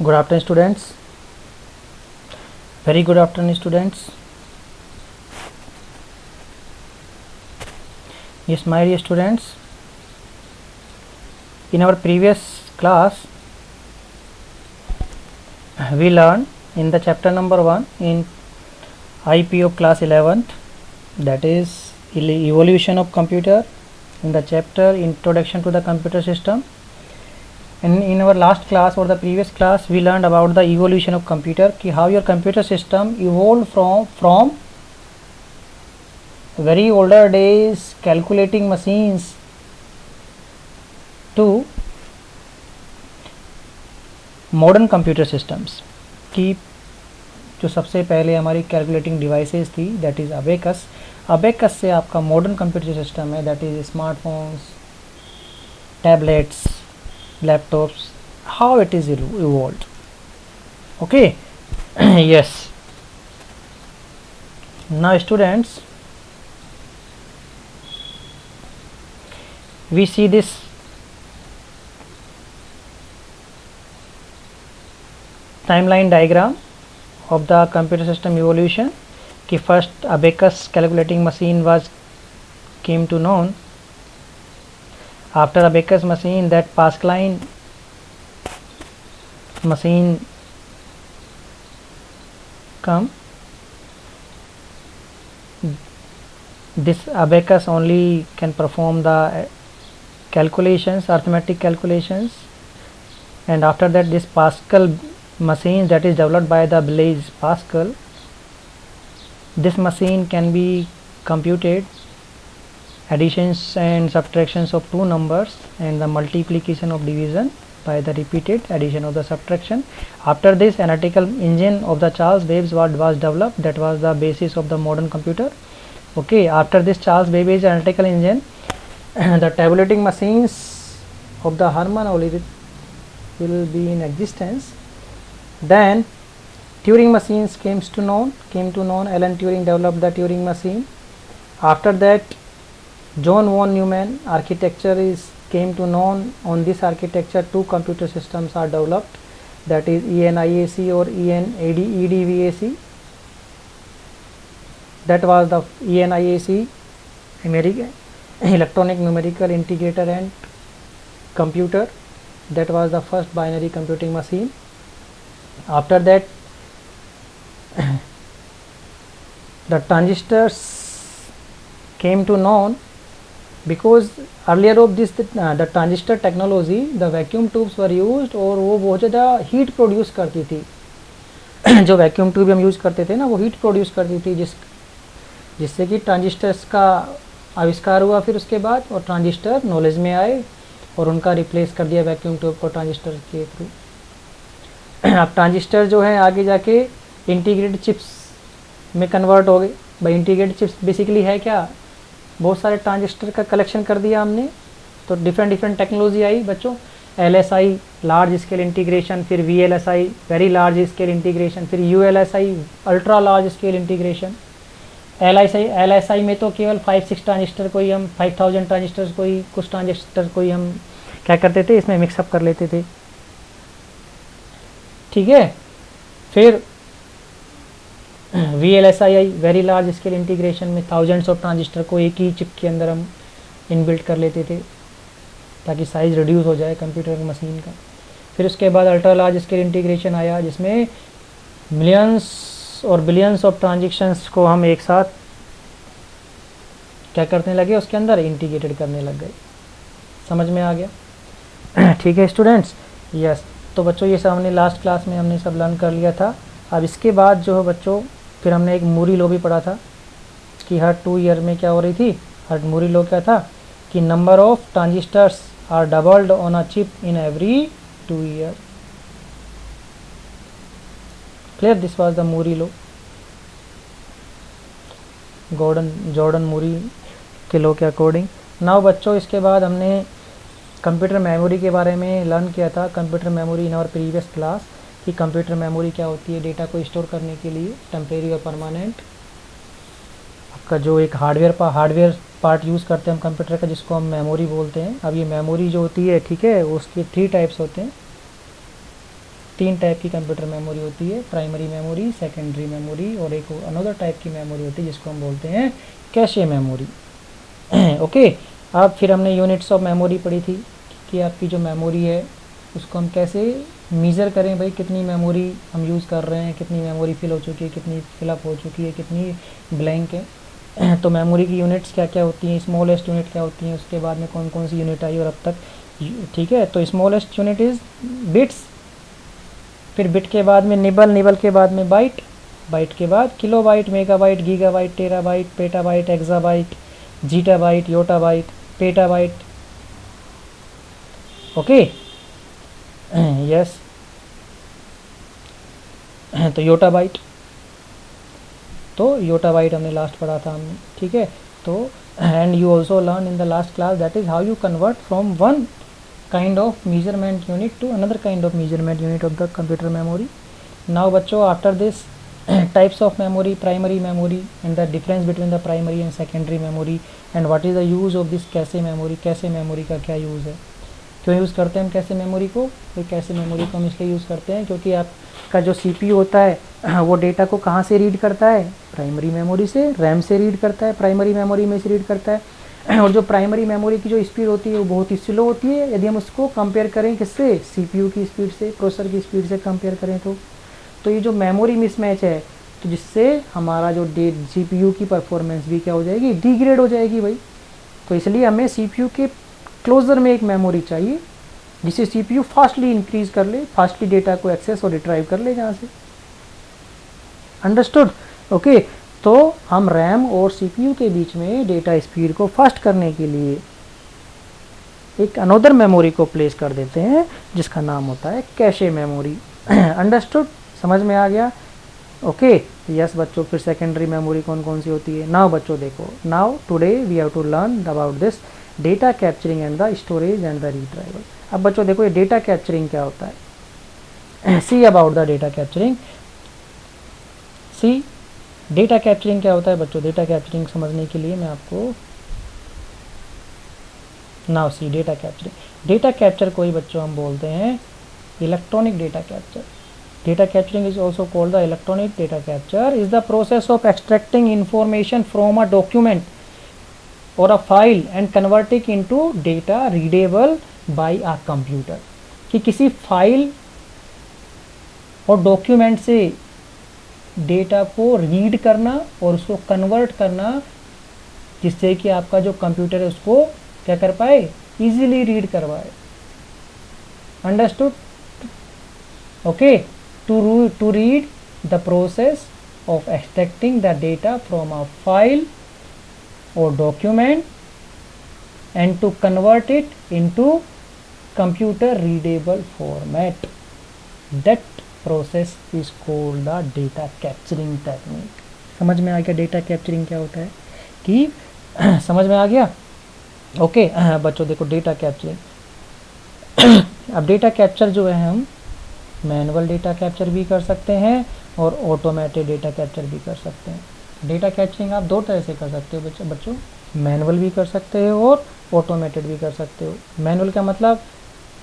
Good afternoon, students. Very good afternoon, students. Yes, my dear students, in our previous class we learned in the chapter number 1 in IPO class 11th, that is evolution of computer, in the chapter introduction to the computer system. And in our last class or the previous class we learned about the evolution of computer, how your computer system evolved from very older days calculating machines to modern computer systems की जो सबसे पहले हमारी calculating devices थी, that is abacus. Abacus से आपका modern computer system है, that is smartphones, tablets, laptops, how it is evolved. Okay, yes. Now students, we see this timeline diagram of the computer system evolution. कि first abacus calculating machine came to known. After abacus machine, that Pascaline machine come. This abacus only can perform the calculations, arithmetic calculations, and after that this Pascal machine, that is developed by the Blaise Pascal. This machine can be computed additions and subtractions of two numbers and the multiplication of division by the repeated addition of the subtraction. After this, analytical engine of the Charles Babbage was developed, that was the basis of the modern computer. Okay, after this Charles Babbage analytical engine, the tabulating machines of the Hermann Oehlert will be in existence. Then Turing machines came to known. Alan Turing developed the Turing machine. After that, John von Neumann architecture came to known. On this architecture, two computer systems are developed, that is ENIAC or EDVAC. That was the ENIAC, electronic numerical integrator and computer. That was the first binary computing machine. After that, the transistors came to known, because earlier of this the transistor technology, the vacuum tubes were used और वो बहुत ज़्यादा heat produce करती थी. जो vacuum tube हम use करते थे ना, वो हीट प्रोड्यूस करती थी, जिससे कि ट्रांजिस्टर्स का आविष्कार हुआ फिर उसके बाद, और ट्रांजिस्टर नॉलेज में आए और उनका रिप्लेस कर दिया वैक्यूम ट्यूब को ट्रांजिस्टर के थ्रू. अब ट्रांजिस्टर जो है आगे जाके इंटीग्रेटेड चिप्स में कन्वर्ट हो गए. भाई इंटीग्रेटेड चिप्स बेसिकली है क्या, बहुत सारे ट्रांजिस्टर का कलेक्शन कर दिया हमने, तो डिफरेंट टेक्नोलॉजी आई बच्चों. LSI लार्ज स्केल इंटीग्रेशन, फिर VLSI very large scale integration, फिर ULSI ultra large scale integration. LSI में तो केवल 5-6 ट्रांजिस्टर को ही हम 5000 ट्रांजिस्टर्स को ही, कुछ ट्रांजिस्टर को ही हम क्या करते थे, इसमें मिक्सअप कर लेते थे. ठीक है. फिर VLSI I very large scale integration में थाउजेंड्स ऑफ ट्रांजिस्टर को एक ही चिप के अंदर हम इनबिल्ट कर लेते थे ताकि साइज़ रिड्यूस हो जाए कंप्यूटर मशीन का. फिर उसके बाद अल्ट्रा लार्ज स्केल इंटीग्रेशन आया, जिसमें मिलियंस और बिलियंस ऑफ ट्रांजेक्शन्स को हम एक साथ क्या करने लगे, उसके अंदर इंटीग्रेटेड करने लग गए. समझ में आ गया. ठीक है स्टूडेंट्स. यस, तो बच्चों ये सब हमने लास्ट क्लास में हमने सब लर्न कर लिया था. अब इसके बाद जो है बच्चों, फिर हमने एक मूरी लॉ भी पढ़ा था कि हर 2 ईयर में क्या हो रही थी. हर मूरी लॉ क्या था कि number of transistors are doubled on a chip in every 2 year. Clear, this was the Moore law, Jordan Moore के लॉ के अकॉर्डिंग. नाउ बच्चों, इसके बाद हमने कंप्यूटर मेमोरी के बारे में लर्न किया था. Computer memory in our previous class, कि कंप्यूटर मेमोरी क्या होती है, डेटा को स्टोर करने के लिए टेम्परेरी और परमानेंट. आपका जो एक हार्डवेयर पार्ट यूज़ करते हैं हम कंप्यूटर का, जिसको हम मेमोरी बोलते हैं. अब ये मेमोरी जो होती है, ठीक है, उसके 3 टाइप्स होते हैं. तीन टाइप की कंप्यूटर मेमोरी होती है, प्राइमरी मेमोरी, सेकेंडरी मेमोरी और एक अनदर टाइप की मेमोरी होती है जिसको हम बोलते हैं कैशे मेमोरी। ओके, अब फिर हमने यूनिट्स ऑफ मेमोरी पढ़ी थी कि आपकी जो मेमोरी है उसको हम कैसे मेज़र करें भाई, कितनी मेमोरी हम यूज़ कर रहे हैं, कितनी मेमोरी फिल हो चुकी है, कितनी फिलअप हो चुकी है, कितनी ब्लैंक है। तो मेमोरी की यूनिट्स क्या क्या होती हैं, स्मॉलेस्ट यूनिट क्या होती हैं, उसके बाद में कौन कौन सी यूनिट आई और अब तक, ठीक है। तो स्मॉलेस्ट यूनिट इज़ बिट्स, फिर बिट के बाद में निबल, निबल के बाद में बाइट, बाइट के बाद kilobyte, megabyte, gigabyte, terabyte, petabyte, exabyte, zettabyte, yottabyte, petabyte. Okay, yes, तो योटाबाइट, तो योटाबाइट हमने लास्ट पढ़ा था हमने, ठीक है। तो and you also learn in the last class that is how you convert from one kind of measurement unit to another kind of measurement unit of the computer memory. Now बच्चों, after this types of memory, primary memory and the difference between the primary and secondary memory and what is the use of this cache memory, कैसे memory का क्या use है, क्यों use करते हैं हम कैसे मेमोरी को। तो कैसे मेमोरी को हम इसलिए यूज़ करते हैं क्योंकि आपका जो CPU होता है वो डेटा को कहाँ से रीड करता है, प्राइमरी मेमोरी से, रैम से रीड करता है, प्राइमरी मेमोरी में से रीड करता है। और जो प्राइमरी मेमोरी की जो स्पीड होती है वो बहुत ही स्लो होती है यदि हम उसको कंपेयर करें किससे, CPU की स्पीड से, प्रोसेसर की स्पीड से कंपेयर करें तो ये जो मेमोरी मिसमैच है, तो जिससे हमारा जो CPU की परफॉर्मेंस भी क्या हो जाएगी, डिग्रेड हो जाएगी भाई। तो इसलिए हमें CPU के क्लोजर में एक मेमोरी चाहिए जिससे CPU फास्टली इंक्रीज कर ले, फास्टली डेटा को एक्सेस और रिट्राइव कर ले जहाँ से। Understood, okay. तो हम रैम और CPU के बीच में डेटा स्पीड को फास्ट करने के लिए एक अनदर मेमोरी को प्लेस कर देते हैं जिसका नाम होता है कैशे मेमोरी। अंडरस्टूड, समझ में आ गया, ओके। यस बच्चों, फिर सेकेंडरी मेमोरी कौन कौन सी होती है। नाउ बच्चों देखो, now today we have to learn about this data capturing and the storage and the retrieval. अब बच्चों देखो ये डेटा कैप्चरिंग क्या होता है, see about the data capturing. See data capturing क्या होता है बच्चों, डेटा कैप्चरिंग समझने के लिए मैं आपको now see data capturing. Data capture को ही बच्चों हम बोलते हैं electronic data capture. Data capturing is also called the electronic data capture is the process of extracting information from a document और a file and converting into data readable by a computer. कि किसी file और document से data को read करना और उसको convert करना जिससे कि आपका जो कंप्यूटर है उसको क्या कर पाए, इजीली रीड करवाए। Understood, okay. To read the process of extracting the data from a file और document and to convert it into computer readable format, that process is called the data capturing technique. समझ में आ गया data capturing क्या होता है कि समझ में आ गया, ओके। बच्चों देखो डेटा कैप्चरिंग अब डेटा कैप्चर जो है हम मैनुअल डेटा कैप्चर भी कर सकते हैं और ऑटोमेटेड डेटा कैप्चर भी कर सकते हैं। डेटा कैप्चरिंग आप दो तरह से कर सकते हो बच्चों, मैनुअल भी कर सकते हो और ऑटोमेटेड भी कर सकते हो। मैनुअल का मतलब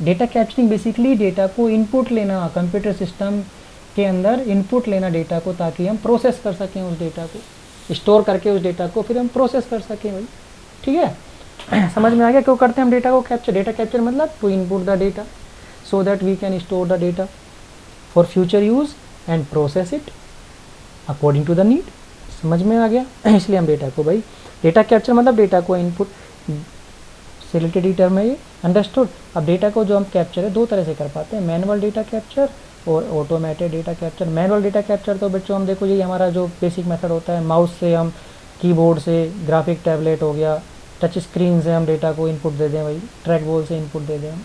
डेटा कैप्चरिंग बेसिकली डेटा को इनपुट लेना, कंप्यूटर सिस्टम के अंदर इनपुट लेना डेटा को, ताकि हम प्रोसेस कर सकें उस डेटा को, स्टोर करके उस डेटा को फिर हम प्रोसेस कर सकें भाई, ठीक है। समझ में आ गया क्यों करते हैं हम डेटा को कैप्चर। डेटा कैप्चर मतलब to input the data so that we can store the data for future use and process it according to the need. समझ में आ गया, इसलिए हम डेटा को भाई डेटा कैप्चर मतलब डेटा को इनपुट से रिलेटेड टर्म है ये। अंडरस्टूड। अब डेटा को जो हम कैप्चर है दो तरह से कर पाते हैं, मैनुअल डेटा कैप्चर और automated data capture. Manual data capture तो बच्चों हम देखो ये हमारा जो बेसिक मेथड होता है, माउस से हम, कीबोर्ड से, ग्राफिक टैबलेट हो गया, टच स्क्रीन से हम डेटा को इनपुट दे दें भाई, ट्रैक बॉल से इनपुट दे दें हम।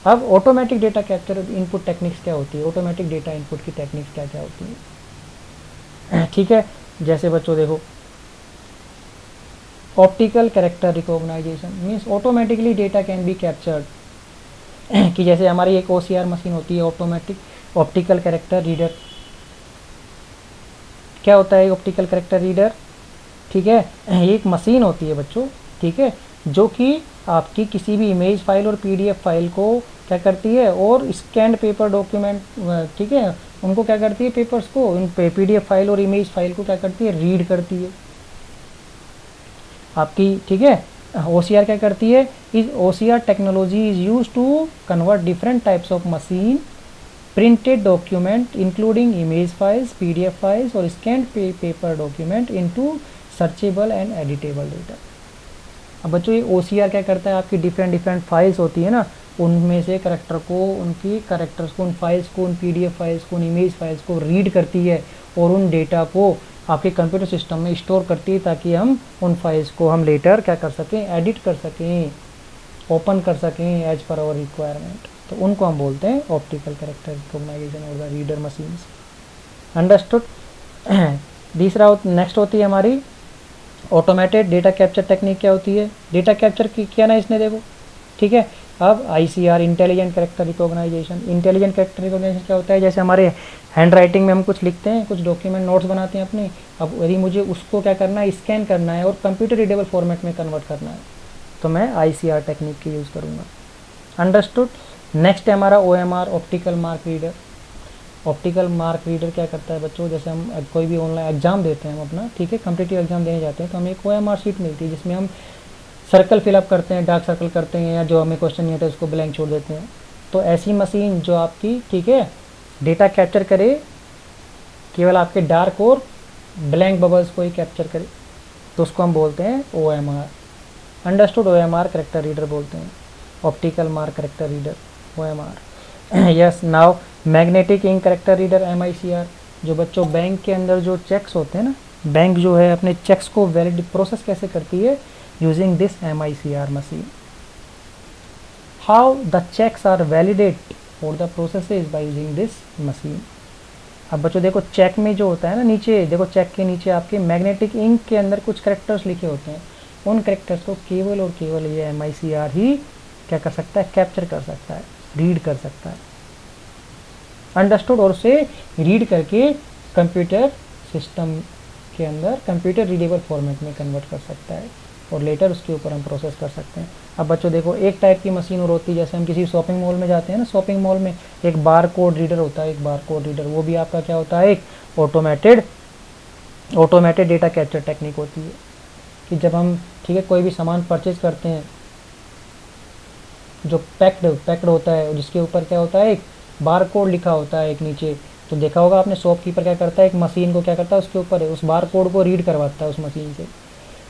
अब automatic data capture input techniques क्या होती है, ऑटोमेटिक डेटा इनपुट की टेक्निक्स क्या क्या होती है, ठीक है। जैसे बच्चों देखो optical character recognition means automatically data can be captured. कि जैसे हमारी एक OCR मशीन होती है, ऑटोमेटिक ऑप्टिकल कैरेक्टर रीडर। क्या होता है ऑप्टिकल कैरेक्टर रीडर, ठीक है। एक मशीन होती है बच्चों, ठीक है, जो कि आपकी किसी भी इमेज फाइल और PDF फाइल को क्या करती है, और स्कैन पेपर डॉक्यूमेंट, ठीक है, उनको क्या करती है, पेपर्स को, उन PDF फाइल और इमेज फाइल को क्या करती है, रीड करती है आपकी, ठीक है। OCR क्या करती है, is OCR technology is use to convert different types of machine printed document including image files, PDF files और scan paper document into searchable and editable data. अब बच्चों ये OCR क्या करता है, आपकी डिफरेंट फाइल्स होती है ना, उनमें से करेक्टर को, उनकी करेक्टर्स को, उन फाइल्स को, उन PDF फाइल्स को, उन इमेज फाइल्स को रीड करती है और उन डेटा को आपके कंप्यूटर सिस्टम में स्टोर करती है, ताकि हम उन फाइल्स को हम लेटर क्या कर सकें, एडिट कर सकें, ओपन कर सकें एज पर आवर रिक्वायरमेंट। तो उनको हम बोलते हैं ऑप्टिकल कैरेक्टर रिकॉग्निशन और द रीडर मशीन्स। अंडरस्टूड। तीसरा नेक्स्ट होती है हमारी ऑटोमेटेड डेटा कैप्चर टेक्निक। क्या होती है, डेटा कैप्चर की किया ना इसने, देखो ठीक है। अब ICR intelligent character recognition. Intelligent character recognition क्या होता है, जैसे हमारे हैंड राइटिंग में हम कुछ लिखते हैं, कुछ डॉक्यूमेंट नोट्स बनाते हैं अपने, अब यदि मुझे उसको क्या करना है, स्कैन करना है और कंप्यूटर रीडेबल फॉर्मेट में कन्वर्ट करना है, तो मैं ICR टेक्निक की यूज़ करूँगा। अंडरस्टूड। नेक्स्ट है हमारा OMR optical mark reader. Optical mark reader क्या करता है बच्चों, जैसे हम कोई भी ऑनलाइन एग्जाम देते हैं हम अपना, ठीक है, कॉम्पिटिटिव एग्जाम देने जाते हैं, तो हमें एक OMR शीट मिलती है जिसमें हम सर्कल फिलअप करते हैं, डार्क सर्कल करते हैं, या जो हमें क्वेश्चन नहीं आता उसको ब्लैंक छोड़ देते हैं। तो ऐसी मशीन जो आपकी, ठीक है, डेटा कैप्चर करे, केवल आपके डार्क और ब्लैंक बबल्स को ही कैप्चर करे, तो उसको हम बोलते हैं OMR। Understood. OMR character reader बोलते हैं, optical mark character reader, OMR। Yes. Now magnetic ink character reader, MICR। जो बच्चों बैंक के अंदर जो चेक्स होते हैं ना, बैंक जो है अपने चेक्स को वैलिड प्रोसेस कैसे करती है, using this MICR machine. How the checks are validated for the processes by using this machine. अब बच्चों देखो चेक में जो होता है ना, नीचे देखो चेक के नीचे आपके मैग्नेटिक इंक के अंदर कुछ कैरेक्टर्स लिखे होते हैं, उन कैरेक्टर्स को केवल और केवल ये MICR ही क्या कर सकता है, कैप्चर कर सकता है, रीड कर सकता है। अंडरस्टूड। और उसे रीड करके कंप्यूटर सिस्टम के अंदर कंप्यूटर रीडेबल फॉर्मेट में कन्वर्ट कर सकता है और लेटर उसके ऊपर हम प्रोसेस कर सकते हैं। अब बच्चों देखो एक टाइप की मशीन और होती है, जैसे हम किसी शॉपिंग मॉल में जाते हैं ना, शॉपिंग मॉल में एक बार कोड रीडर होता है, एक बार कोड रीडर, वो भी आपका क्या होता है, एक ऑटोमेटेड डेटा कैप्चर टेक्निक होती है, कि जब हम, ठीक है, कोई भी सामान परचेज करते हैं जो पैक्ड होता है, जिसके ऊपर क्या होता है, एक बार कोड लिखा होता है एक नीचे, तो देखा होगा आपने शॉपकीपर क्या करता है, एक मशीन को क्या करता है, उसके ऊपर उस बार कोड को रीड करवाता है उस मशीन से,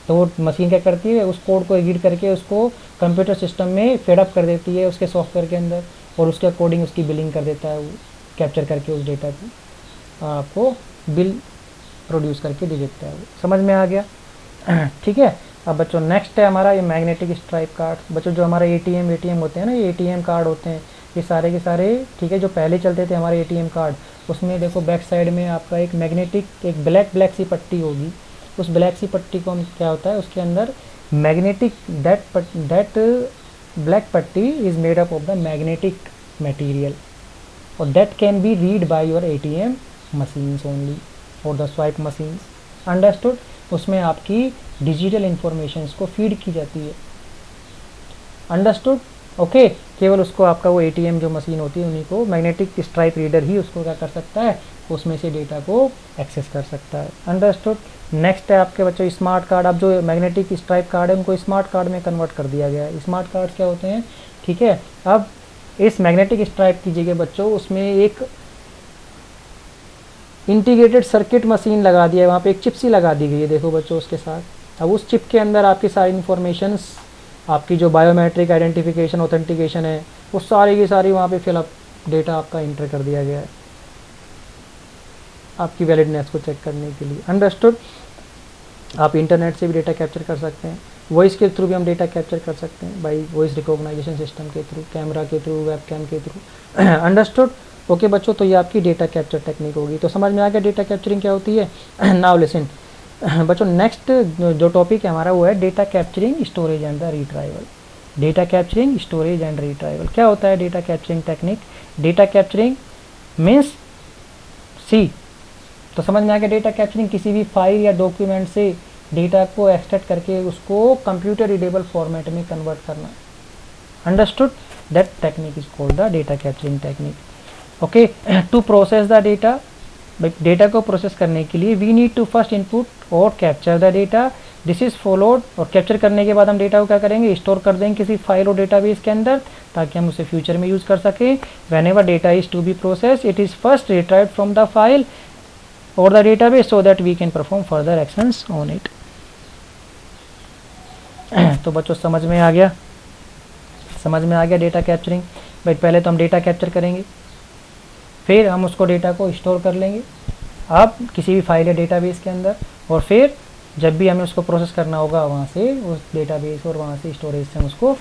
तो वो मशीन क्या करती है, उस कोड को रीड करके उसको कंप्यूटर सिस्टम में फेड अप कर देती है उसके सॉफ्टवेयर के अंदर, और उसके अकॉर्डिंग उसकी बिलिंग कर देता है, वो कैप्चर करके उस डेटा को आपको बिल प्रोड्यूस करके दे देता है। वो समझ में आ गया, ठीक है। अब बच्चों नेक्स्ट है हमारा ये मैग्नेटिक स्ट्राइप कार्ड। बच्चों जो हमारे ATM होते हैं ना, ये ATM कार्ड होते हैं, ये सारे के सारे, ठीक है, जो पहले चलते थे हमारे ATM कार्ड, उसमें देखो बैक साइड में आपका एक मैग्नेटिक, एक ब्लैक सी पट्टी होगी, उस ब्लैक सी पट्टी को हम क्या होता है, उसके अंदर मैग्नेटिक, दैट ब्लैक पट्टी is made up of the magnetic material, और that can be read by your ATM machines only और द स्वाइप मशीन्स। अंडरस्टूड। उसमें आपकी डिजिटल इंफॉर्मेशंस को फीड की जाती है। अंडरस्टूड। ओके। केवल उसको आपका वो ATM जो मशीन होती है, उन्हीं को मैग्नेटिक स्ट्राइप रीडर ही उसको क्या कर सकता है, उसमें से डेटा को एक्सेस कर सकता है। अंडरस्टूड। नेक्स्ट है आपके बच्चों स्मार्ट कार्ड। अब जो मैग्नेटिक स्ट्राइप कार्ड है उनको स्मार्ट कार्ड में कन्वर्ट कर दिया गया है। स्मार्ट कार्ड क्या होते हैं, ठीक है। अब इस मैग्नेटिक स्ट्राइप की जगह बच्चों उसमें एक इंटीग्रेटेड सर्किट मशीन लगा दिया है, वहाँ पे एक चिप सी लगा दी गई है, देखो बच्चों उसके साथ। अब उस चिप के अंदर आपकी सारी इन्फॉर्मेशंस, आपकी जो बायोमेट्रिक आइडेंटिफिकेशन, ऑथेंटिकेशन है, वो सारी की सारी वहाँ पे फिलअप डेटा आपका इंटर कर दिया गया है आपकी वैलिडनेस को चेक करने के लिए। अंडरस्टूड। आप इंटरनेट से भी डेटा कैप्चर कर सकते हैं, वॉइस के थ्रू भी हम डेटा कैप्चर कर सकते हैं, बाई वॉइस रिकॉग्नाइजेशन सिस्टम के थ्रू, कैमरा के थ्रू, वेबकैम के थ्रू। अंडरस्टूड। ओके बच्चों, तो ये आपकी डेटा कैप्चर टेक्निक होगी। तो समझ में आ गया डेटा कैप्चरिंग क्या होती है। नाउ लिसन बच्चों, नेक्स्ट जो टॉपिक है हमारा वो है data capturing, storage and the retrieval. Data capturing, storage and retrieval क्या होता है data capturing technique. Data capturing means see, तो समझ में आ गया डेटा कैप्चरिंग किसी भी फाइल या डॉक्यूमेंट से डेटा को एक्सट्रैक्ट करके उसको कंप्यूटर रीडेबल फॉर्मेट में कन्वर्ट करना। Understood. That technique is called the data capturing technique. Okay, to process the data, data को प्रोसेस करने के लिए we need to first input और capture the data, this is followed, और कैप्चर करने के बाद हम डेटा को क्या करेंगे, स्टोर कर देंगे किसी फाइल और डेटाबेस के अंदर, ताकि हम उसे फ्यूचर में यूज कर सकें। Whenever data is to be process it is first retrieved from the file और the database so that we can perform further actions on it. तो बच्चों समझ में आ गया, समझ में आ गया डेटा कैप्चरिंग। भाई पहले तो हम डेटा कैप्चर करेंगे, फिर हम उसको डेटा को स्टोर कर लेंगे आप किसी भी फाइल या डेटाबेस के अंदर, और फिर जब भी हमें उसको प्रोसेस करना होगा वहाँ से उस डेटाबेस और वहाँ से स्टोरेज से हम उसको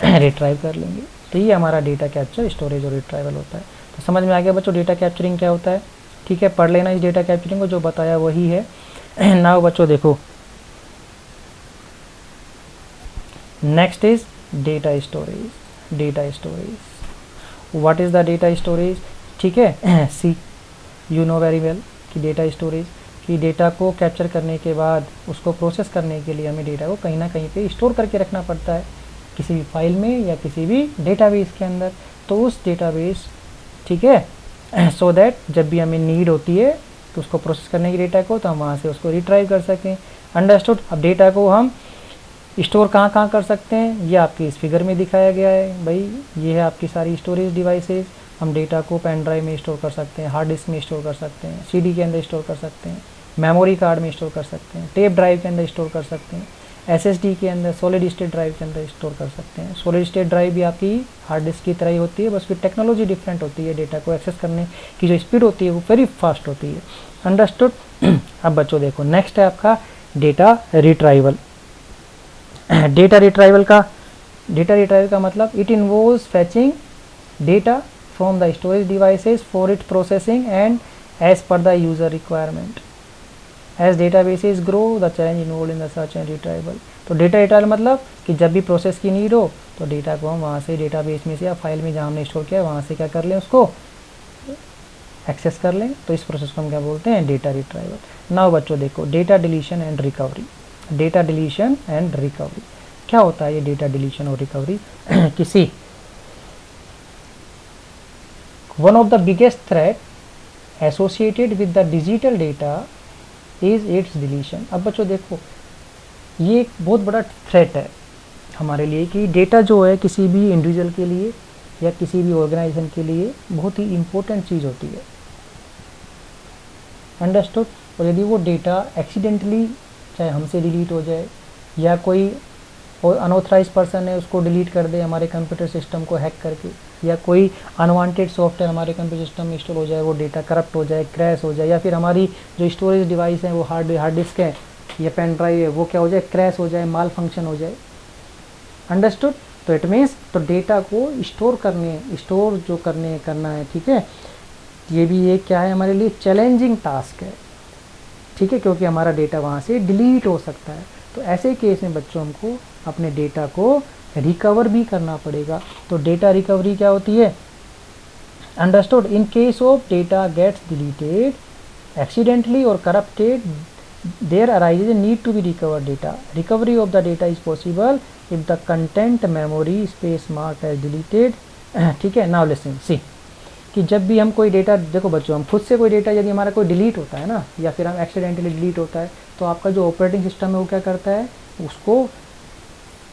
रिट्राइव कर लेंगे। तो ये हमारा डेटा कैप्चर, स्टोरेज और रिट्राइवल होता है। तो समझ में आ गया बच्चों डेटा कैप्चरिंग क्या होता है। ठीक है, पढ़ लेना इस डेटा कैप्चरिंग को, जो बताया वही है। नाउ बच्चों देखो, next is data storage. Data storage, what is the data storage? ठीक है, सी यू नो वेरी वेल कि डेटा स्टोरेज, कि डेटा को कैप्चर करने के बाद उसको प्रोसेस करने के लिए हमें डेटा को कहीं ना कहीं पे स्टोर करके रखना पड़ता है, किसी भी फाइल में या किसी भी डेटाबेस के अंदर। तो उस डेटाबेस, ठीक है, सो दैट जब भी हमें नीड होती है तो उसको प्रोसेस करने की डेटा को, तो हम वहाँ से उसको रिट्राइव कर सकें। अंडरस्टूड। अब डेटा को हम स्टोर कहाँ कहाँ कर सकते हैं, ये आपकी इस फिगर में दिखाया गया है। भाई ये है आपकी सारी स्टोरेज डिवाइसेस। हम डेटा को पेन ड्राइव में स्टोर कर सकते हैं, हार्ड डिस्क में स्टोर कर सकते हैं, सीडी के अंदर स्टोर कर सकते हैं, मेमोरी कार्ड में स्टोर कर सकते हैं, टेप ड्राइव के अंदर स्टोर कर सकते हैं, एसएसडी के अंदर, सॉलिड स्टेट ड्राइव के अंदर स्टोर कर सकते हैं। सॉलिड स्टेट ड्राइव भी आपकी हार्ड डिस्क की तरह ही होती है, बस फिर टेक्नोलॉजी डिफरेंट होती है। डेटा को एक्सेस करने की जो स्पीड होती है वो वेरी फास्ट होती है। अंडरस्टूड। अब बच्चों देखो, नेक्स्ट है आपका डेटा रिट्राइवल। डेटा रिट्राइवल का मतलब it involves fetching data from the storage devices for its processing and as per the user requirement. As databases grow, the challenge involved in the search and retrieval. तो data retrieval मतलब कि जब भी process की need हो तो data को हम वहाँ से डेटाबेस में से या फाइल में जहाँ हमने स्टोर किया है वहाँ से क्या कर लें, उसको एक्सेस कर लें। तो इस प्रोसेस को हम क्या बोलते हैं, डेटा रिट्राइवल। नाउ बच्चों देखो, data deletion and recovery. Data deletion and recovery क्या होता है? ये डेटा डिलीशन और रिकवरी किसी one of the biggest threat associated with the digital data is its deletion। अब बच्चों देखो, ये एक बहुत बड़ा थ्रेट है हमारे लिए कि डेटा जो है किसी भी इंडिविजुअल के लिए या किसी भी ऑर्गेनाइजेशन के लिए बहुत ही इम्पोर्टेंट चीज़ होती है। अंडरस्टूड। और यदि वो डेटा एक्सीडेंटली चाहे हमसे डिलीट हो जाए या कोई और अनऑथराइज पर्सन है उसको डिलीट कर दे हमारे कंप्यूटर सिस्टम को हैक करके, या कोई अनवांटेड सॉफ्टवेयर हमारे कंप्यूटर सिस्टम में इंस्टॉल हो जाए, वो डेटा करप्ट हो जाए, क्रैश हो जाए, या फिर हमारी जो स्टोरेज डिवाइस है वो हार्ड डिस्क है या पेन ड्राइव है वो क्या हो जाए, क्रैश हो जाए, माल फंक्शन हो जाए। अंडरस्टूड। तो इट मीन्स तो डेटा को स्टोर करना है, ठीक है, ये भी एक क्या है हमारे लिए चैलेंजिंग टास्क है, ठीक है, क्योंकि हमारा डेटा वहाँ से डिलीट हो सकता है। तो ऐसे केस में बच्चों हमको अपने डेटा को रिकवर भी करना पड़ेगा। तो डेटा रिकवरी क्या होती है? Understood. In case of data gets deleted accidentally और corrupted there arises a need to be recover data. Recovery of the data is possible if the content memory space mark as deleted. ठीक है, now listen सी कि जब भी हम कोई data, देखो बच्चों, हम खुद से कोई डेटा यदि हमारा कोई डिलीट होता है ना, या फिर हम एक्सीडेंटली डिलीट होता है, तो आपका जो ऑपरेटिंग सिस्टम है वो क्या करता है, उसको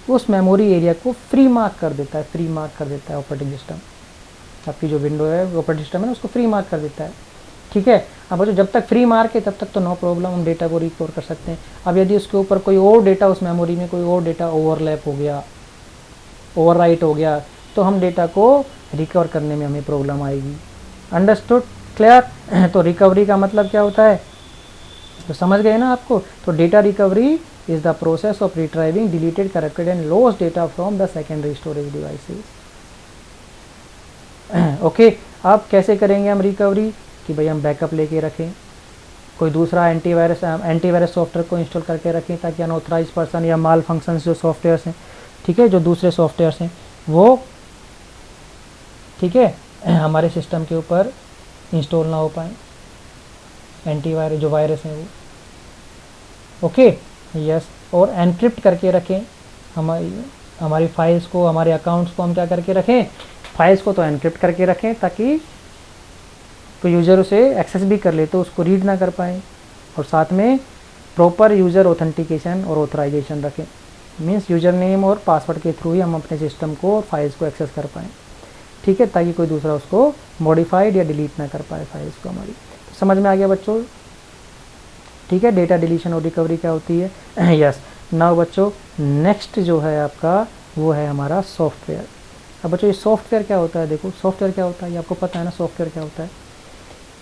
उस मेमोरी एरिया को फ्री मार्क कर देता है। ऑपरेटिंग सिस्टम, आपकी जो विंडो है ऑपरेटिंग सिस्टम है ना, उसको फ्री मार्क कर देता है। ठीक है, अब बच्चों जब तक फ्री मार्क है तब तक तो नो प्रॉब्लम, हम डेटा को रिकवर कर सकते हैं। अब यदि उसके ऊपर कोई और डेटा, उस मेमोरी में कोई और डेटा ओवरलैप हो गया, ओवरराइट हो गया, तो हम डेटा को रिकवर करने में हमें प्रॉब्लम आएगी। Understood, clear. तो रिकवरी का मतलब क्या होता है, तो समझ गए ना आपको। तो data recovery is the process of retrieving deleted, corrupted and lost data from the secondary storage devices. Okay, अब कैसे करेंगे हम रिकवरी, कि भाई हम बैकअप लेके रखें, कोई दूसरा एंटीवायरस सॉफ्टवेयर को इंस्टॉल करके रखें, ताकि अनऑथराइज पर्सन या माल फंक्शंस जो सॉफ्टवेयर्स हैं, ठीक है, जो दूसरे सॉफ्टवेयर्स हैं वो, ठीक है, हमारे सिस्टम के ऊपर इंस्टॉल ना हो पाए, एंटीवायरस जो वायरस हैं वो। Okay, yes. और एनक्रिप्ट करके रखें हमारी हमारी फाइल्स को, हमारे अकाउंट्स को हम क्या करके रखें, फाइल्स को तो एनक्रिप्ट करके रखें ताकि कोई यूज़र उसे एक्सेस भी कर ले तो उसको रीड ना कर पाए, और साथ में प्रॉपर यूज़र ऑथेंटिकेशन और ऑथराइजेशन रखें, मीन्स यूज़र नेम और पासवर्ड के थ्रू ही हम अपने सिस्टम को और फाइल्स को एक्सेस कर पाएँ, ठीक है, ताकि कोई दूसरा उसको मॉडिफाइड या डिलीट ना कर पाए फाइल्स को हमारी। तो समझ में आ गया बच्चों, ठीक है, डेटा डिलीशन और रिकवरी क्या होती है। यस, नाउ बच्चों नेक्स्ट जो है आपका वो है हमारा सॉफ्टवेयर। अब बच्चों ये सॉफ्टवेयर क्या होता है, देखो सॉफ्टवेयर क्या होता है, ये आपको पता है ना सॉफ्टवेयर क्या होता है।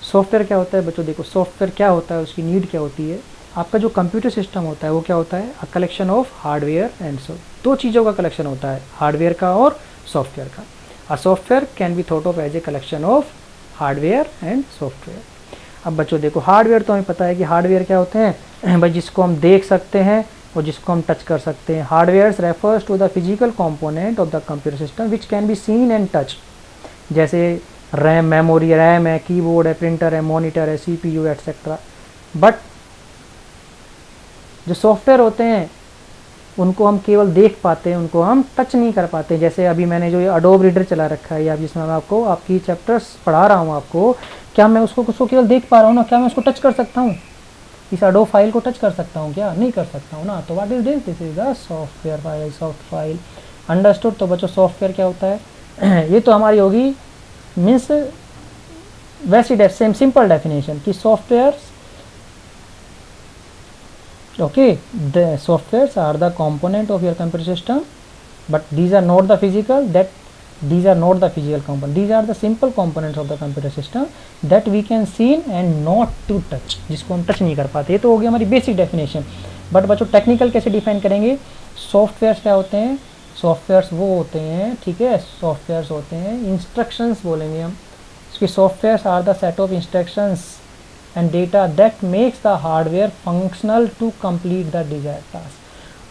सॉफ्टवेयर क्या होता है बच्चों, देखो सॉफ्टवेयर क्या होता है, उसकी नीड क्या होती है। आपका जो कंप्यूटर सिस्टम होता है वो क्या होता है, a collection of hardware and software, दो चीज़ों का कलेक्शन होता है, हार्डवेयर का और सॉफ्टवेयर का। A software can be thought of as a collection of hardware and software. अब बच्चों देखो हार्डवेयर तो हमें पता है कि हार्डवेयर क्या होते हैं भाई, जिसको हम देख सकते हैं और जिसको हम टच कर सकते हैं। Hardware refers to the physical component of the computer system which can be seen and touch, जैसे रैम, मेमोरी, रैम है, कीबोर्ड है, प्रिंटर है, मॉनिटर है, सीपीयू एटसेट्रा। बट जो सॉफ्टवेयर होते हैं उनको हम केवल देख पाते हैं, उनको हम टच नहीं कर पाते। जैसे अभी मैंने जो ये अडोब रीडर चला रखा है या जिसमें मैं आपको आपकी चैप्टर्स पढ़ा रहा हूँ आपको, क्या मैं उसको केवल देख पा रहा हूँ ना, क्या मैं उसको टच कर सकता हूँ, इस अडोब फाइल को टच कर सकता हूँ क्या, नहीं कर सकता हूँ ना। तो what is this, this is the software file, soft file. Understood. तो बच्चों सॉफ्टवेयर क्या होता है ये तो हमारी होगी मीन्स वैसी सेम सिंपल डेफिनेशन कि software, okay, the softwares are the component of your computer system, but these are not the physical component, these are the simple components of the computer system that we can see and not to touch, जिसको हम touch नहीं कर पाते। ये तो हो गई हमारी बेसिक डेफिनेशन। बट बच्चों टेक्निकल कैसे डिफाइन करेंगे, सॉफ्टवेयर्स क्या होते हैं, सॉफ्टवेयर्स वो होते हैं, ठीक है, सॉफ्टवेयर्स होते हैं इंस्ट्रक्शंस बोलेंगे हम, इसकी softwares are the set of instructions and data that makes the hardware functional to complete the desired task।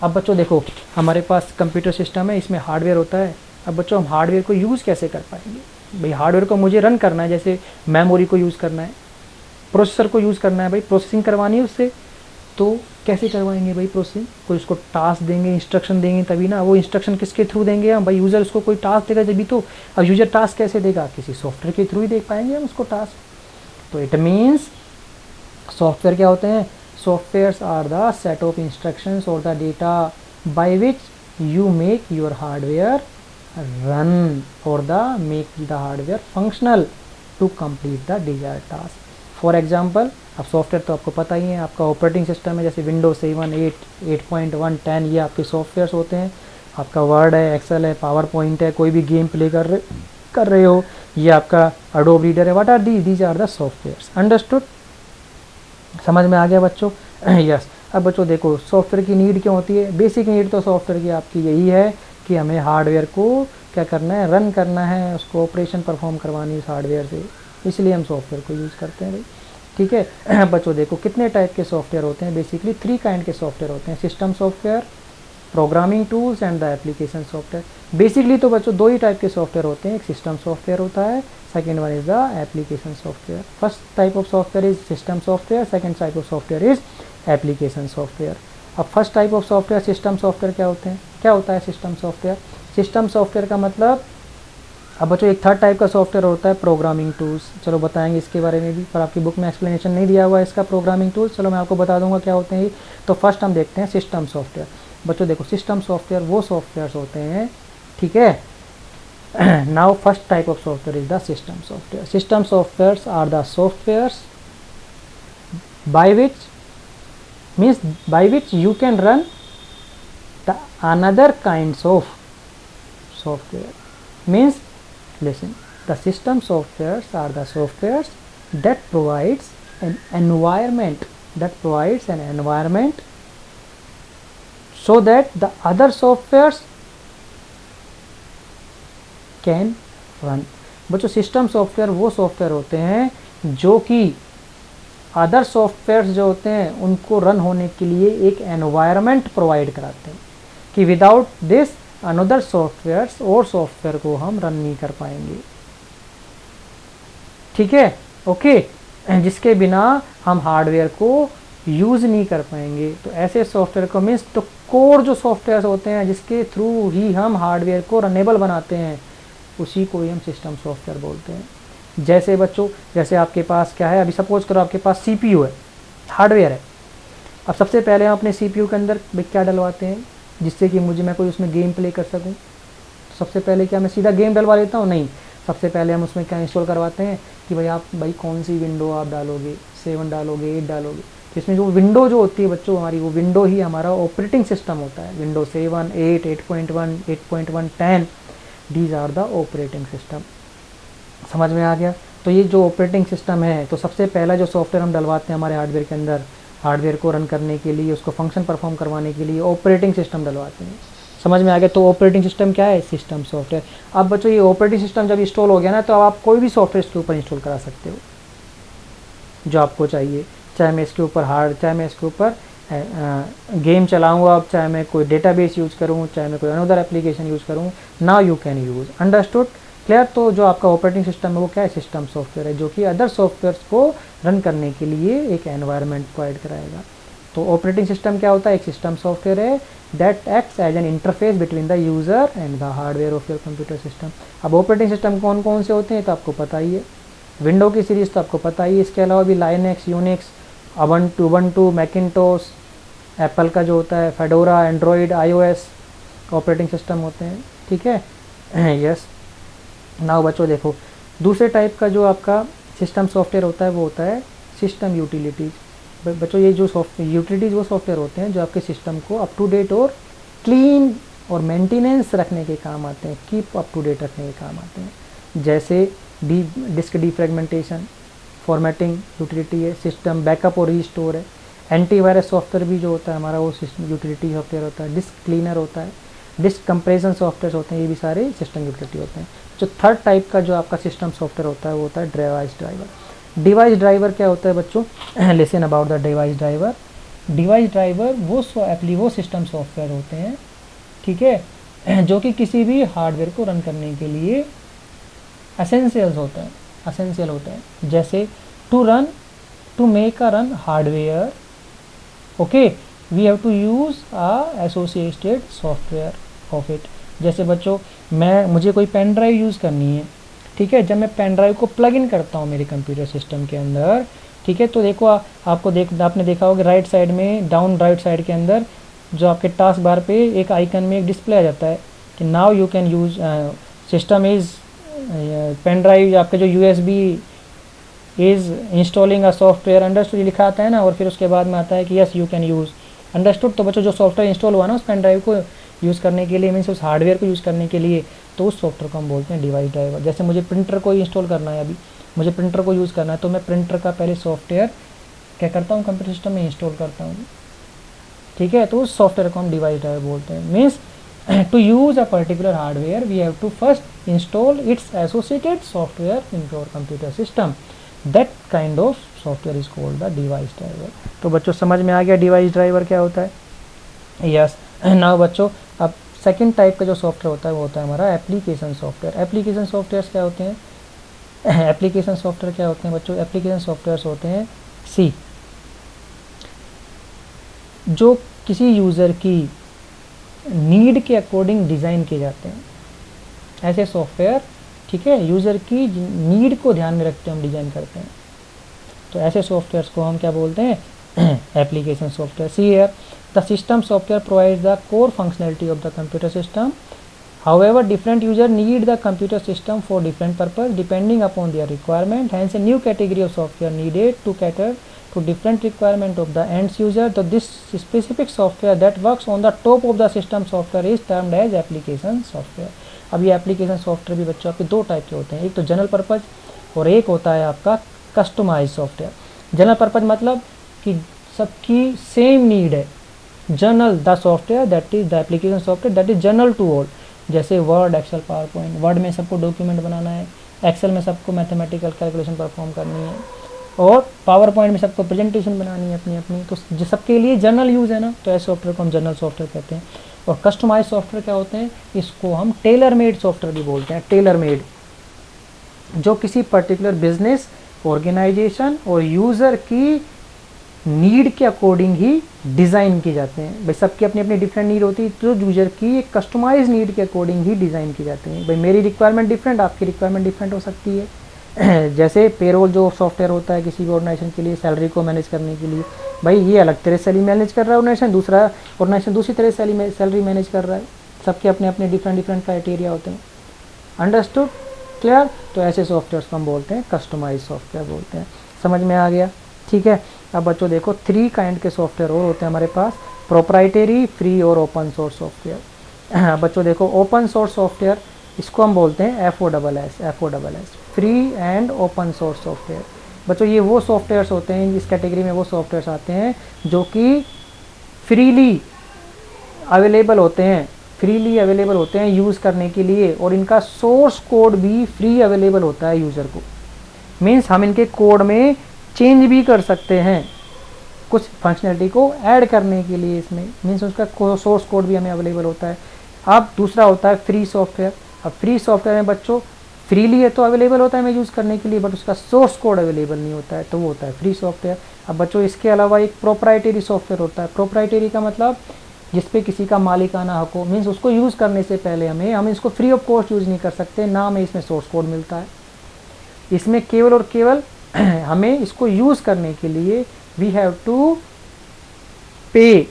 अब बच्चों देखो हमारे पास कंप्यूटर सिस्टम है, इसमें हार्डवेयर होता है। अब बच्चों हम हार्डवेयर को यूज़ कैसे कर पाएंगे, भाई हार्डवेयर को मुझे रन करना है, जैसे मेमोरी को यूज़ करना है, प्रोसेसर को यूज़ करना है, भाई प्रोसेसिंग करवानी है उससे, तो कैसे करवाएंगे भाई प्रोसेसिंग, कोई उसको टास्क देंगे, इंस्ट्रक्शन देंगे तभी ना। वो इंस्ट्रक्शन किसके थ्रू देंगे हम, भाई यूज़र उसको कोई टास्क देगा जब भी तो। अब यूज़र टास्क कैसे देगा, किसी सॉफ्टवेयर के थ्रू ही देख पाएंगे हम उसको टास्क। तो इट मीन्स सॉफ्टवेयर क्या होते हैं, softwares are the set of instructions और the data by which you make your hardware run और the make the hardware functional to complete the desired task. For example, अब software तो आपको पता ही है, आपका ऑपरेटिंग सिस्टम है, जैसे विंडोज 7, 8, 8.1, 10, ये आपके सॉफ्टवेयर्स होते हैं। आपका वर्ड है, एक्सेल है, पावर पॉइंट है, कोई भी गेम प्ले कर रहे हो, ये आपका अडोब रीडर है। What are these are the softwares. Understood, समझ में आ गया बच्चों। यस। अब बच्चों देखो सॉफ्टवेयर की नीड क्यों होती है, बेसिक नीड तो सॉफ्टवेयर की आपकी यही है कि हमें हार्डवेयर को क्या करना है, रन करना है, उसको ऑपरेशन परफॉर्म करवानी है उस हार्डवेयर से, इसलिए हम सॉफ्टवेयर को यूज़ करते हैं भाई, ठीक है। बच्चों देखो कितने टाइप के सॉफ्टवेयर होते हैं, बेसिकली 3 काइंड के सॉफ्टवेयर होते हैं, system software, programming tools and the application software. Basically तो बच्चों 2 ही टाइप के सॉफ्टवेयर होते हैं, एक सिस्टम सॉफ्टवेयर होता है, second one is the application software। first type of software is system software, second type of software is application software। अब first type of software system software क्या होते हैं, क्या होता है system software। system software का मतलब, अब बच्चों एक थर्ड टाइप का सॉफ्टवेयर होता है प्रोग्रामिंग टूल्स, चलो बताएंगे इसके बारे में भी, पर आपकी बुक में एक्सप्लेनेशन नहीं दिया हुआ है इसका प्रोग्रामिंग टूल्स, चलो मैं आपको बता दूंगा क्या होते हैं। तो फर्स्ट हम देखते हैं सिस्टम सॉफ्टवेयर। बच्चों देखो सिस्टम सॉफ्टवेयर वो सॉफ्टवेयर होते हैं, ठीक है। Now first type of software is the system software। System softwares are the softwares by which you can run the another kinds of software। Means listen, the system softwares are the softwares that provides an environment so that the other softwares can run. बच्चों system software वो software होते हैं जो कि other softwares जो होते हैं उनको रन होने के लिए एक एनवायरनमेंट प्रोवाइड कराते हैं कि विदाउट दिस अनदर सॉफ्टवेयर्स और सॉफ्टवेयर को हम रन नहीं कर पाएंगे, ठीक है, ओके। जिसके बिना हम हार्डवेयर को यूज़ नहीं कर पाएंगे। तो ऐसे सॉफ्टवेयर को मीन्स तो कोर जो सॉफ्टवेयर होते हैं जिसके थ्रू ही हम हार्डवेयर को रनेबल बनाते हैं, उसी को ही हम सिस्टम सॉफ्टवेयर बोलते हैं। जैसे बच्चों, जैसे आपके पास क्या है, अभी सपोज करो आपके पास CPU है, हार्डवेयर है। अब सबसे पहले हम अपने CPU के अंदर क्या डलवाते हैं जिससे कि मैं कोई उसमें गेम प्ले कर सकूं। तो सबसे पहले क्या मैं सीधा गेम डलवा लेता हूं? नहीं, सबसे पहले हम उसमें क्या इंस्टॉल करवाते हैं कि भाई कौन सी विंडो आप डालोगे, 7 डालोगे, 8 डालोगे। तो इसमें जो विंडो जो होती है बच्चों हमारी, वो विंडो ही हमारा ऑपरेटिंग सिस्टम होता है। Window 7, 8, 8.1, 8.1, 10, these are the operating system. समझ में आ गया? तो ये जो ऑपरेटिंग सिस्टम है, तो सबसे पहला जो सॉफ्टवेयर हम डलवाते हैं हमारे हार्डवेयर के अंदर, हार्डवेयर को रन करने के लिए, उसको फंक्शन परफॉर्म करवाने के लिए ऑपरेटिंग सिस्टम डलवाते हैं। समझ में आ गया? तो ऑपरेटिंग सिस्टम क्या है? System software. अब बच्चों ये ऑपरेटिंग सिस्टम जब इंस्टॉल हो गया ना, तो अब आप कोई भी सॉफ्टवेयर इसके ऊपर इंस्टॉल करा सकते हो जो आपको चाहिए। चाहे मैं इसके ऊपर गेम चलाऊँगा, अब चाहे मैं कोई डेटाबेस यूज़ करूँ, चाहे मैं कोई अनदर एप्लीकेशन यूज़ करूँ, now you can use. Understood? Clear? तो जो आपका ऑपरेटिंग सिस्टम है वो क्या है? सिस्टम सॉफ्टवेयर है, जो कि अदर सॉफ्टवेयर्स को रन करने के लिए एक एनवायरनमेंट प्रोवाइड कराएगा। तो ऑपरेटिंग सिस्टम क्या होता है? एक सिस्टम सॉफ्टवेयर है that acts as an interface between the user and the hardware of your computer system. अब ऑपरेटिंग सिस्टम कौन कौन से होते हैं तो आपको पता ही है। विंडो की सीरीज़ तो आपको पता ही है, इसके अलावा भी Linux, Unix, Ubuntu, Macintosh, Apple का जो होता है fedora, Android, iOS operating system होते हैं। ठीक है? यस। नाउ बच्चों देखो, दूसरे टाइप का जो आपका सिस्टम सॉफ्टवेयर होता है वो होता है सिस्टम यूटिलिटीज़। बच्चों ये जो यूटिलिटीज़ वो सॉफ्टवेयर होते हैं जो आपके सिस्टम को अप टू डेट और क्लीन और मेंटेनेंस रखने के काम आते हैं, कीप अप टू डेट रखने के काम आते हैं। जैसे डिस्क डिफ्रेगमेंटेशन, फॉर्मेटिंग यूटिलिटी है, सिस्टम बैकअप और रीस्टोर है। एंटीवायरस सॉफ्टवेयर भी जो होता है हमारा वो सिस्टम यूटिलिटी सॉफ्टवेयर होता है। डिस्क क्लीनर होता है, डिस्क कंप्रेशन सॉफ्टवेयर होते हैं, ये भी सारे सिस्टम यूटिलिटी होते हैं। जो थर्ड टाइप का जो आपका सिस्टम सॉफ्टवेयर होता है वो होता है डिवाइस ड्राइवर। डिवाइस ड्राइवर क्या होता है बच्चों? Listen about the device driver. Device driver वो सिस्टम सॉफ्टवेयर होते हैं, ठीक है, जो कि किसी भी हार्डवेयर को रन करने के लिए एसेंशियल होते हैं। जैसे to make a run hardware, okay, we have to use a associated software of it. जैसे बच्चों मुझे कोई पेन ड्राइव यूज़ करनी है, ठीक है, जब मैं पेन ड्राइव को प्लग इन करता हूँ मेरे कंप्यूटर सिस्टम के अंदर, ठीक है, तो देखो आपने देखा होगा राइट साइड में, डाउन राइट साइड के अंदर जो आपके टास्क बार पे एक आइकन में एक डिस्प्ले आ जाता है कि now you can use system is pen drive, आपके जो USB is installing a software, understood लिखा आता है ना, और फिर उसके बाद में आता है कि yes you can use, understood. तो बच्चों जो सॉफ्टवेयर इंस्टॉल हुआ ना उस पेन ड्राइव को यूज़ करने के लिए, मीन्स उस हार्डवेयर को यूज़ करने के लिए, तो उस सॉफ्टवेयर को हम बोलते हैं डिवाइस ड्राइवर। जैसे मुझे प्रिंटर को इंस्टॉल करना है, अभी मुझे प्रिंटर को यूज़ करना है, तो मैं प्रिंटर का पहले सॉफ्टवेयर क्या करता हूँ, कंप्यूटर सिस्टम में इंस्टॉल करता हूँ, ठीक है, तो उस सॉफ्टवेयर को हम डिवाइस ड्राइवर बोलते हैं। Means to use a particular hardware we have to first install its associated software into our computer system. That kind of software is called the device driver. तो बच्चों समझ में आ गया डिवाइस ड्राइवर क्या होता है? यस। नाउ बच्चों अब सेकंड टाइप का जो सॉफ्टवेयर होता है वो होता है हमारा एप्लीकेशन सॉफ्टवेयर। एप्लीकेशन सॉफ्टवेयर क्या होते हैं? एप्लीकेशन सॉफ्टवेयर क्या होते हैं बच्चों? एप्लीकेशन सॉफ्टवेयर होते हैं सी, जो किसी यूज़र की नीड के अकॉर्डिंग डिज़ाइन किए जाते हैं। ऐसे सॉफ्टवेयर, ठीक है, यूज़र की नीड को ध्यान में रखते हम डिज़ाइन करते हैं, तो ऐसे सॉफ्टवेयर्स को हम क्या बोलते हैं? Application software. See here the system software provides the core functionality of the computer system, however different user need the computer system for different purpose depending upon their requirement, hence a new category of software needed to cater to different requirement of the end user. So this specific software that works on the top of the system software is termed as application software. अब ये application software भी बच्चों आपके दो type के होते हैं, एक तो जनरल पर्पज़ और एक होता है आपका कस्टमाइज सॉफ्टवेयर। जनरल पर्पज़ मतलब कि सबकी सेम नीड है। General the software that is the application software that is general to all. जैसे Word, Excel, PowerPoint. Word में सबको डॉक्यूमेंट बनाना है, एक्सेल में सबको मैथमेटिकल कैलकुलेशन परफॉर्म करनी है, और पावर पॉइंट में सबको प्रेजेंटेशन बनानी है अपनी। तो जो सबके लिए जनरल यूज़ है ना, तो ऐसे सॉफ्टवेयर को हम जनरल सॉफ्टवेयर कहते हैं। और कस्टमाइज सॉफ्टवेयर क्या होते हैं? इसको हम टेलर मेड सॉफ्टवेयर भी बोलते हैं। टेलर मेड, जो किसी पर्टिकुलर बिजनेस, ऑर्गेनाइजेशन और यूज़र की नीड के अकॉर्डिंग ही डिज़ाइन किए जाते हैं। भाई सबकी अपनी अपनी डिफरेंट नीड होती है, तो यूजर की एक कस्टमाइज नीड के अकॉर्डिंग ही डिज़ाइन की जाती है। भाई मेरी रिक्वायरमेंट डिफरेंट, आपकी रिक्वायरमेंट डिफरेंट हो सकती है। जैसे पेरोल जो सॉफ्टवेयर होता है किसी भी ऑर्गेनाइजेशन के लिए सैलरी को मैनेज करने के लिए, भाई ये अलग तरह से सैलरी मैनेज कर रहा है ऑर्गेनाइजेशन, दूसरा ऑर्गेनाइजेशन दूसरी तरह से सैलरी मैनेज कर रहा है। सबके अपने अपने डिफरेंट क्राइटेरिया होते हैं। Understood, clear? तो ऐसे सॉफ्टवेयर को हम बोलते हैं कस्टमाइज सॉफ्टवेयर बोलते हैं। समझ में आ गया? ठीक है। अब बच्चों देखो 3 काइंड के सॉफ्टवेयर और होते हैं हमारे पास, प्रोप्राइटरी, फ्री और ओपन सोर्स सॉफ्टवेयर। बच्चों देखो ओपन सोर्स सॉफ्टवेयर इसको हम बोलते हैं FOSS, free and open source software. बच्चों ये वो सॉफ्टवेयर्स होते हैं, इस कैटेगरी में वो सॉफ्टवेयर्स आते हैं जो कि फ्रीली अवेलेबल होते हैं यूज़ करने के लिए, और इनका सोर्स कोड भी फ्री अवेलेबल होता है यूज़र को। मीन्स हम इनके कोड में चेंज भी कर सकते हैं कुछ फंक्शनलिटी को ऐड करने के लिए इसमें, मीन्स उसका सोर्स कोड भी हमें अवेलेबल होता है। अब दूसरा होता है फ्री सॉफ्टवेयर। अब फ्री सॉफ्टवेयर में बच्चों फ्रीली है तो अवेलेबल होता है हमें यूज़ करने के लिए, बट उसका सोर्स कोड अवेलेबल नहीं होता है, तो वो होता है फ्री सॉफ्टवेयर। अब बच्चों इसके अलावा एक प्रोप्राइटरी सॉफ्टवेयर होता है। प्रोप्राइटरी का मतलब जिसपे किसी का मालिकाना हक हो, मीन्स उसको यूज़ करने से पहले हम इसको फ्री ऑफ कॉस्ट यूज़ नहीं कर सकते, ना हमें इसमें सोर्स कोड मिलता है। इसमें केवल और केवल हमें इसको यूज़ करने के लिए we have to pay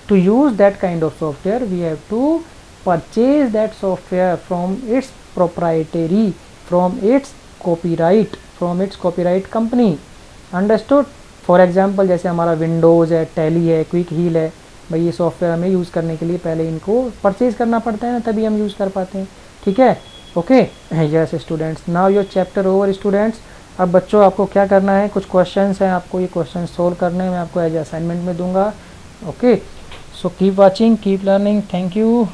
to use that kind of software, we have to purchase that software from its proprietary, from its copyright company. Understood? For example जैसे हमारा विंडोज़ है, टैली है, क्विक हील है, भाई ये सॉफ्टवेयर हमें use करने के लिए पहले इनको परचेज करना पड़ता है ना, तभी हम यूज़ कर पाते हैं। ठीक है, okay. Yes students, now your chapter over students. अब बच्चों आपको क्या करना है, कुछ क्वेश्चंस हैं, आपको ये क्वेश्चन सोल्व करने हैं, मैं आपको एज असाइनमेंट में दूंगा। Okay, so keep watching, keep learning, thank you.